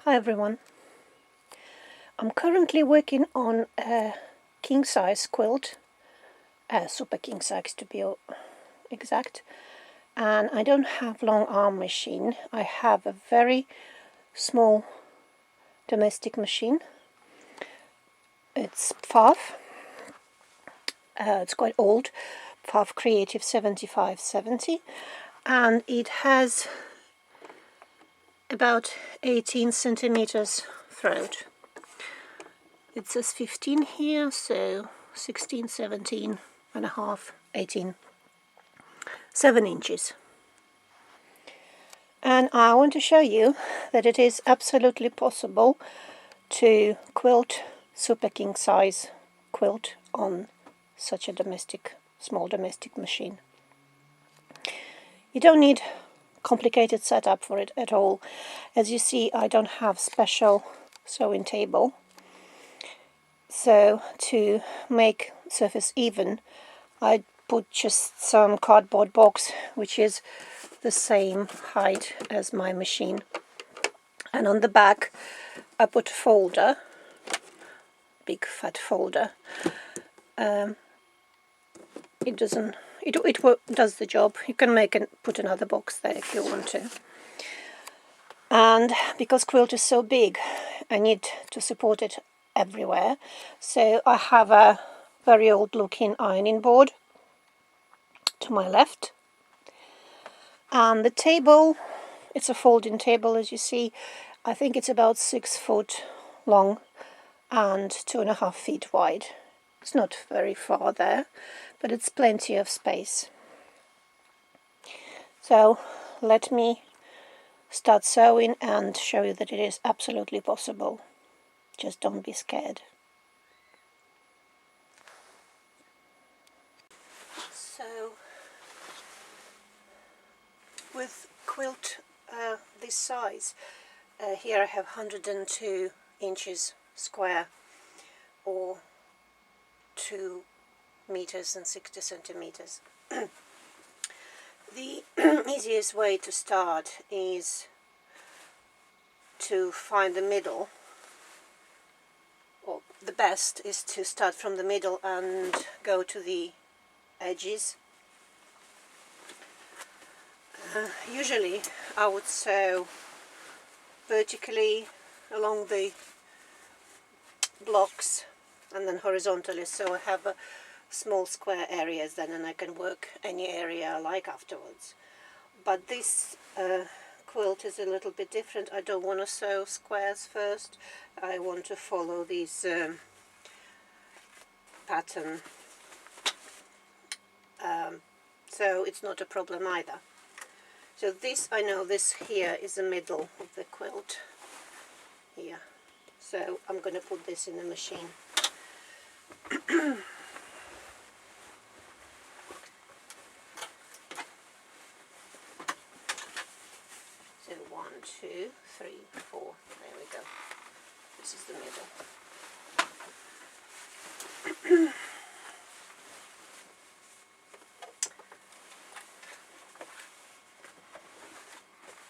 Hi everyone. I'm currently working on a king-size quilt, super king-size to be exact, and I don't have long arm machine. I have a very small domestic machine. It's Pfaff. It's quite old, Pfaff Creative 7570, and it has about 18 centimeters throat. It says 15 here, so 16, 17 and a half, 18, 7 inches. And I want to show you that it is absolutely possible to quilt super king size quilt on such a small domestic machine. You don't need complicated setup for it at all. As you see, I don't have special sewing table. So to make surface even, I put just some cardboard box, which is the same height as my machine. And on the back, I put a folder, big fat folder. It does the job. You can put another box there if you want to. And because quilt is so big, I need to support it everywhere. So I have a very old looking ironing board to my left. And the table, it's a folding table, as you see. I think it's about 6 foot long and 2.5 feet wide. It's not very far there, but it's plenty of space. So let me start sewing and show you that it is absolutely possible. Just don't be scared. So with quilt this size, here I have 102 inches square, or 2 meters and 60 centimeters. The easiest way to start is to find the middle, or the best is to start from the middle and go to the edges. Usually I would sew vertically along the blocks and then horizontally, so I have small square areas then, and I can work any area I like afterwards. But this quilt is a little bit different. I don't want to sew squares first. I want to follow this pattern, so it's not a problem either. So this, I know this here is the middle of the quilt here, so I'm going to put this in the machine. So 1, 2, 3, 4, there we go. This is the middle.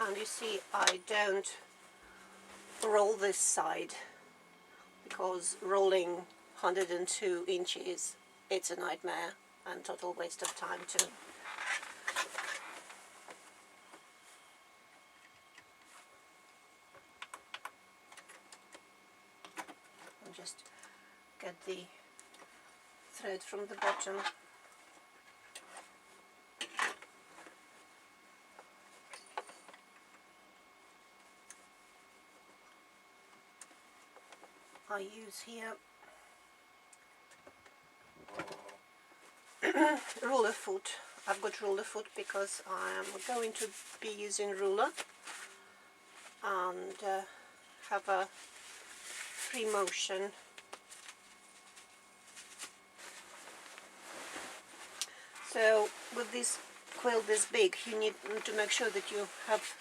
And you see, I don't roll this side, because rolling 102 inches, it's a nightmare and total waste of time too. I'll just get the thread from the bottom. I use here ruler foot. I've got ruler foot because I'm going to be using ruler and have a free motion. So with this quilt this big, you need to make sure that you have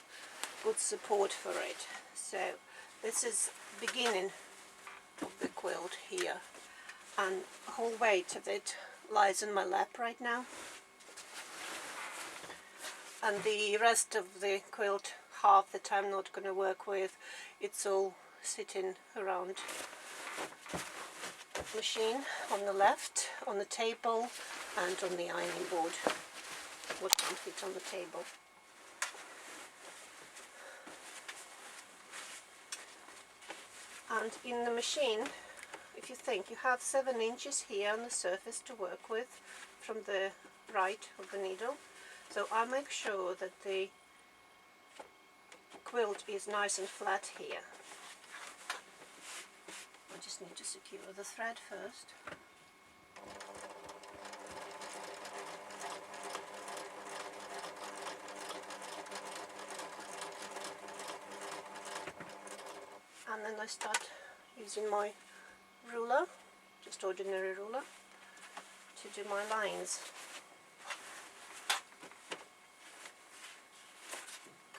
good support for it. So this is the beginning of the quilt here, and the whole weight of it lies in my lap right now, and the rest of the quilt half that I'm not going to work with. It's all sitting around the machine on the left, on the table and on the ironing board. What can't fit on the table. And in the machine, if you think, you have 7 inches here on the surface to work with from the right of the needle. So I make sure that the quilt is nice and flat here. I just need to secure the thread first. And then I start using my ruler, just ordinary ruler, to do my lines.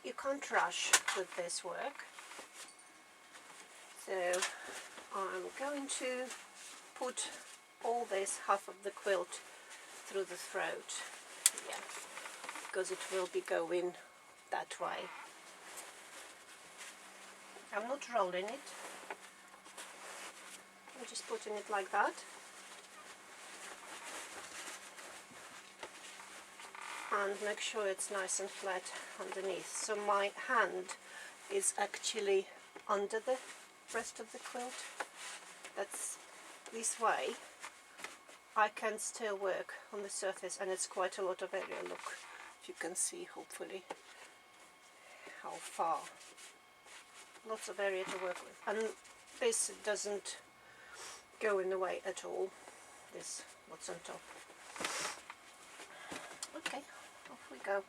You can't rush with this work, so I'm going to put all this half of the quilt through the throat here, because it will be going that way. I'm not rolling it, I'm just putting it like that. And make sure it's nice and flat underneath. So my hand is actually under the rest of the quilt. That's this way I can still work on the surface, and it's quite a lot of area. Look, if you can see, hopefully, how far. Lots of area to work with, and this doesn't go in the way at all, this what's on top. Okay, off we go.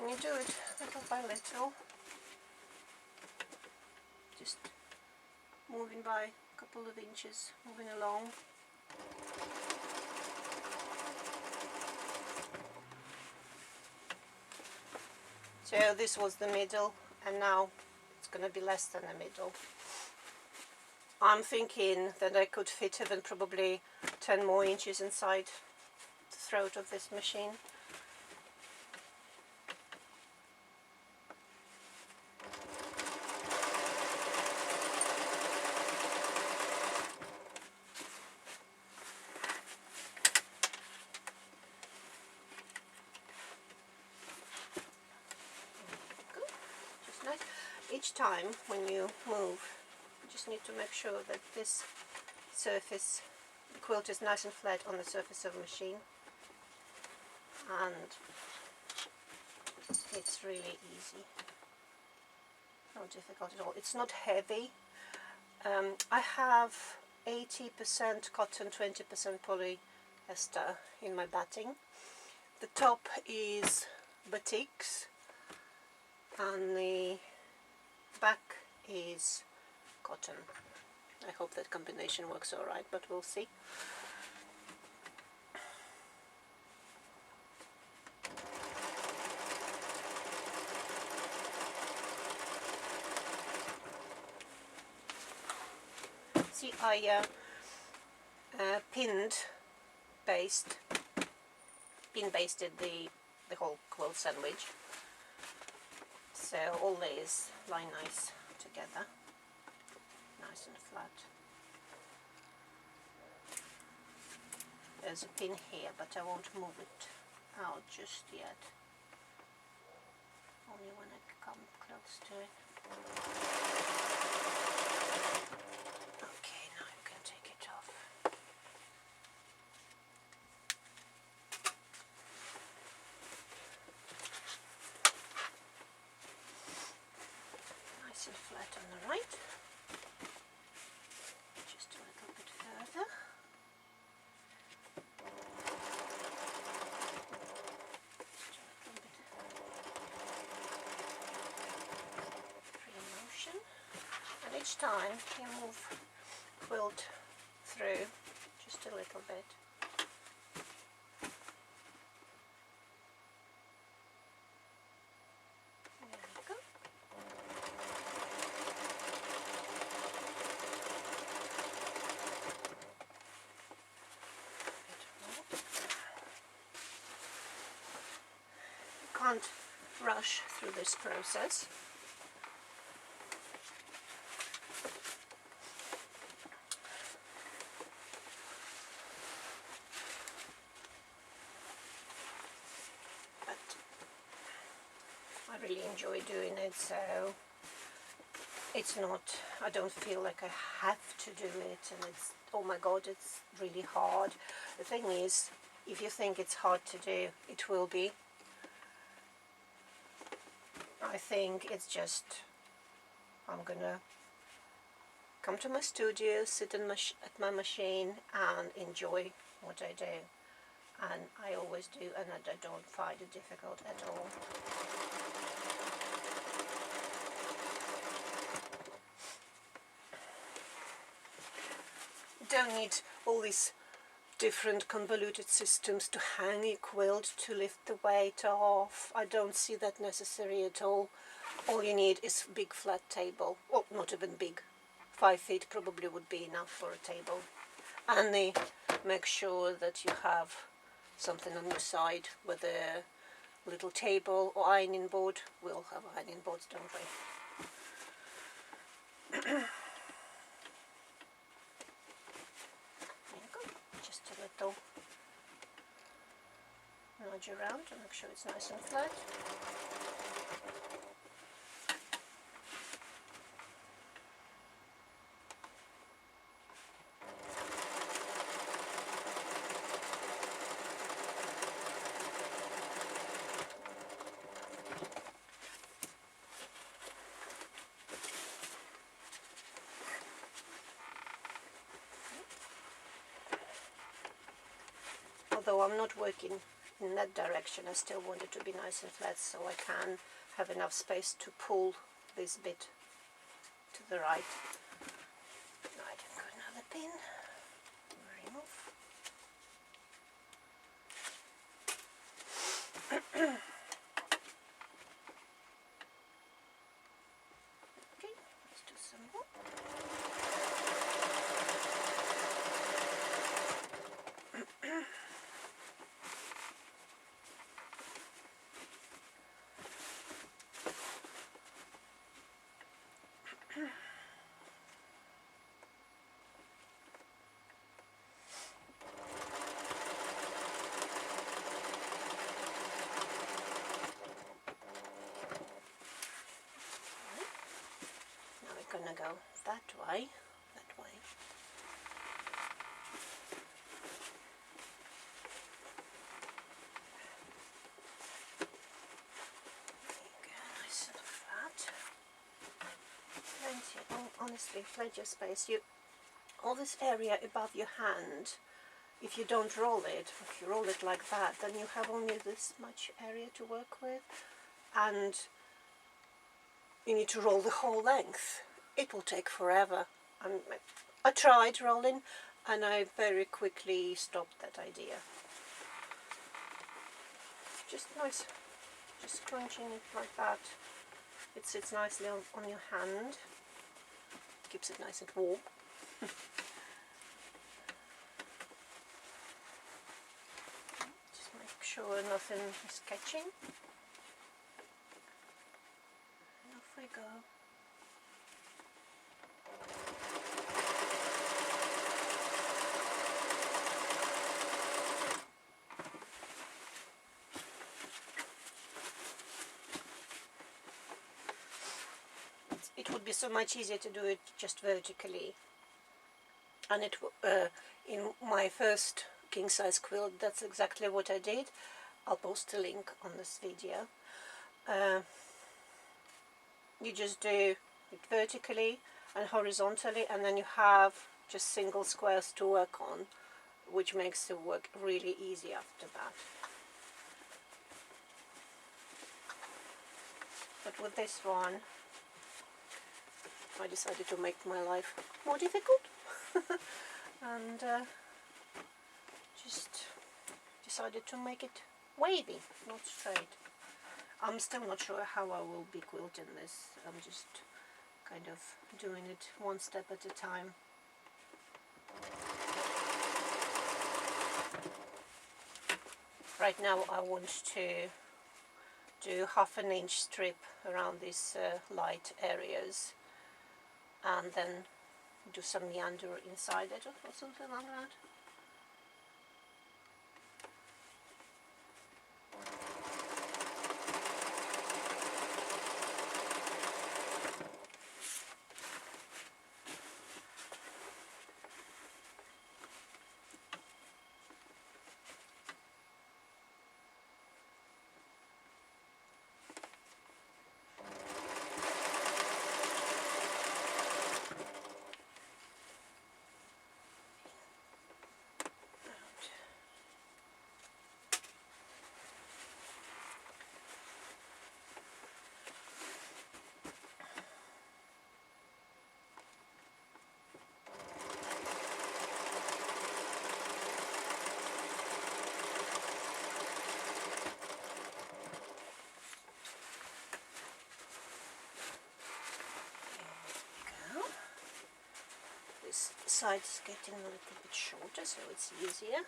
And you do it little by little, just moving by a couple of inches, moving along. So this was the middle, and now it's going to be less than the middle. I'm thinking that I could fit even probably 10 more inches inside the throat of this machine. Each time when you move, you just need to make sure that this surface, the quilt, is nice and flat on the surface of the machine, and it's really easy, not difficult at all. It's not heavy. I have 80% cotton, 20% polyester in my batting. The top is batiks and the back is cotton. I hope that combination works alright, but we'll see. See, I pin basted the whole quilt sandwich, so all layers lie nice together, nice and flat. There's a pin here, but I won't move it out just yet, only when I come close to it. Okay, now you can take it off. Nice and flat on the right. Just a little bit further. Just a little bit free motion. And each time you move quilt through just a little bit. can't rush through this process. But I really enjoy doing it, so it's not, I don't feel like I have to do it and it's, oh my god, it's really hard. The thing is, if you think it's hard to do, it will be. I think it's just, I'm gonna come to my studio, sit at my machine and enjoy what I do. And I always do, and I don't find it difficult at all. You don't need all these different convoluted systems to hang a quilt to lift the weight off. I don't see that necessary at all. All you need is a big flat table. Well, not even big. 5 feet probably would be enough for a table. And make sure that you have something on your side with a little table or ironing board. We'll have ironing boards, don't we? Just a little nudge around to make sure it's nice and flat. Although I'm not working in that direction, I still want it to be nice and flat so I can have enough space to pull this bit to the right. Right, I've got another pin. Remove. Okay, let's do some more. Gonna go that way, that way. There you go, nice and flat. Plenty, honestly, plenty of space. All this area above your hand, if you don't roll it, if you roll it like that, then you have only this much area to work with, and you need to roll the whole length. It will take forever. I tried rolling and I very quickly stopped that idea. Just nice, just crunching it like that. It sits nicely on your hand, keeps it nice and warm. Just make sure nothing is catching. And off we go. It would be so much easier to do it just vertically, and in my first king size quilt, that's exactly what I did. I'll post a link on this video. You just do it vertically and horizontally, and then you have just single squares to work on, which makes the work really easy after that. But with this one, I decided to make my life more difficult and just decided to make it wavy, not straight. I'm still not sure how I will be quilting this. I'm just kind of doing it one step at a time. Right now I want to do 1/2 inch strip around these light areas, and then do some meander inside it or something like that. This side is getting a little bit shorter, so it's easier.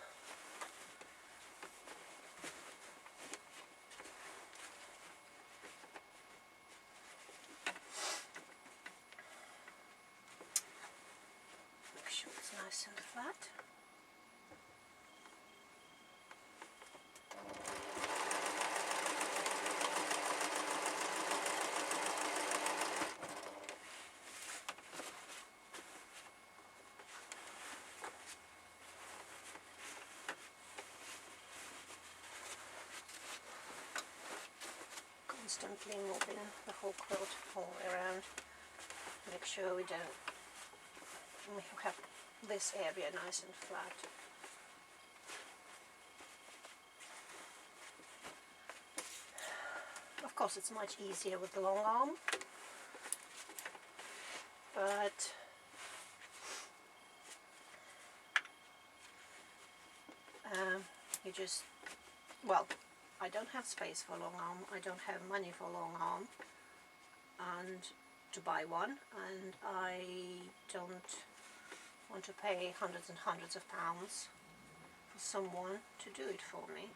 Make sure it's nice and flat. Constantly moving the whole quilt all the way around. Make sure we have this area nice and flat. Of course, it's much easier with the long arm, but you just, well, I don't have space for long arm, I don't have money for long arm and to buy one, and I don't want to pay hundreds and hundreds of pounds for someone to do it for me.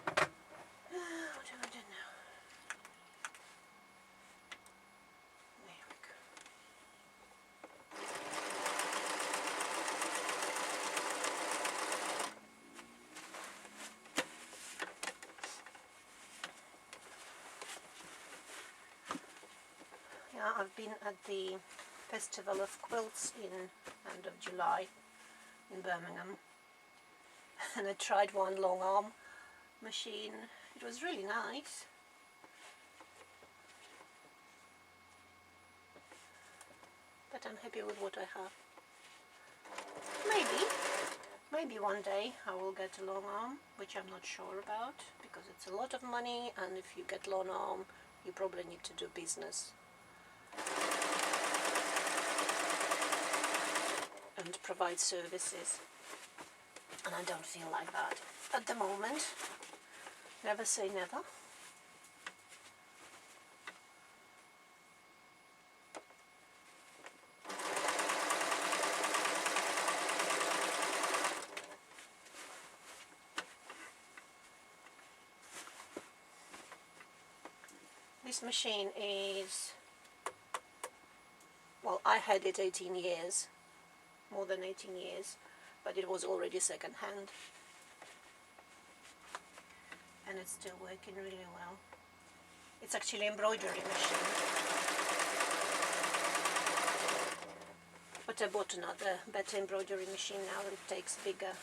What do I do now? There we go. Yeah, I've been at the Festival of Quilts in end of July in Birmingham, and I tried one long arm machine. It was really nice. But I'm happy with what I have. Maybe one day I will get a long arm, which I'm not sure about, because it's a lot of money, and if you get long arm, you probably need to do business and provide services, and I don't feel like that at the moment. Never say never. This machine is, well, I had it 18 years, more than 18 years, but it was already second hand, and it's still working really well. It's actually an embroidery machine, but I bought another better embroidery machine now that takes bigger,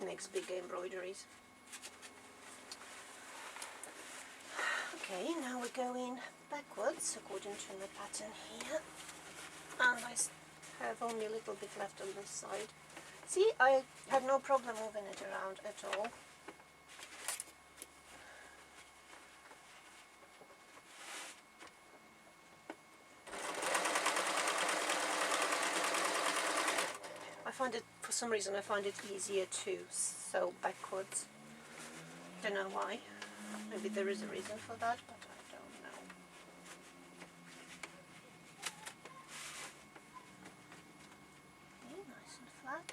makes bigger embroideries. Okay, now we're going backwards according to the pattern here, and I have only a little bit left on this side. See, I had no problem moving it around at all. I find it, for some reason, I find it easier to sew backwards. Don't know why. Maybe there is a reason for that, but I don't know. Okay, nice and flat.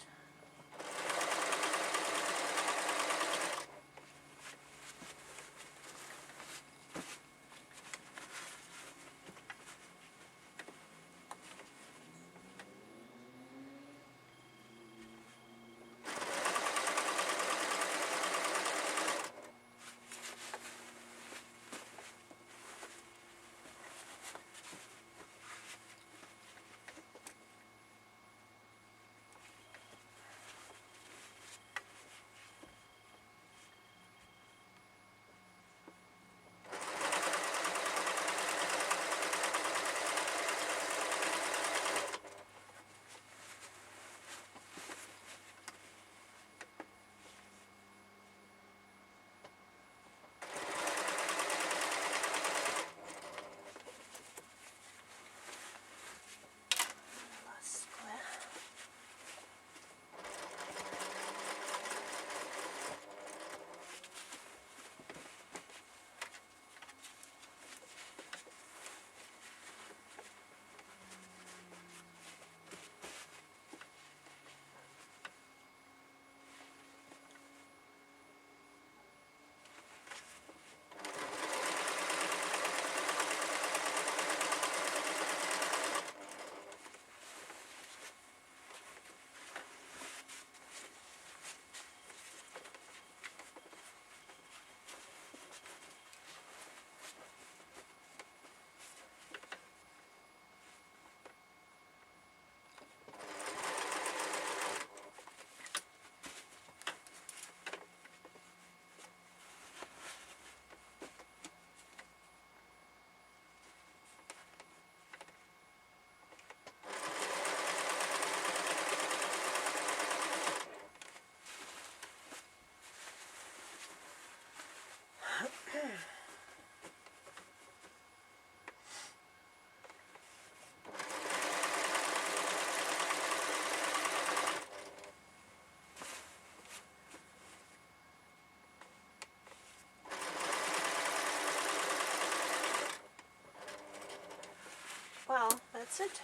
that's it.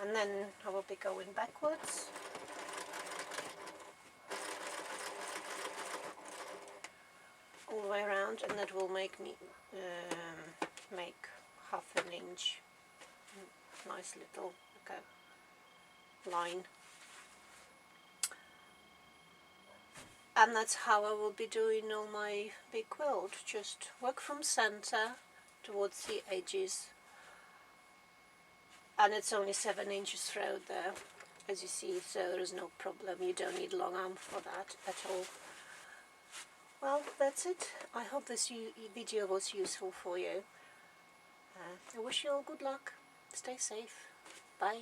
And then I will be going backwards. All the way around, and that will make me make half an inch nice little line. And that's how I will be doing all my big quilt. Just work from center towards the edges, and it's only 7 inches through there, as you see, so there is no problem. You don't need long arm for that at all. Well, that's it. I hope this video was useful for you. I wish you all good luck. Stay safe. Bye.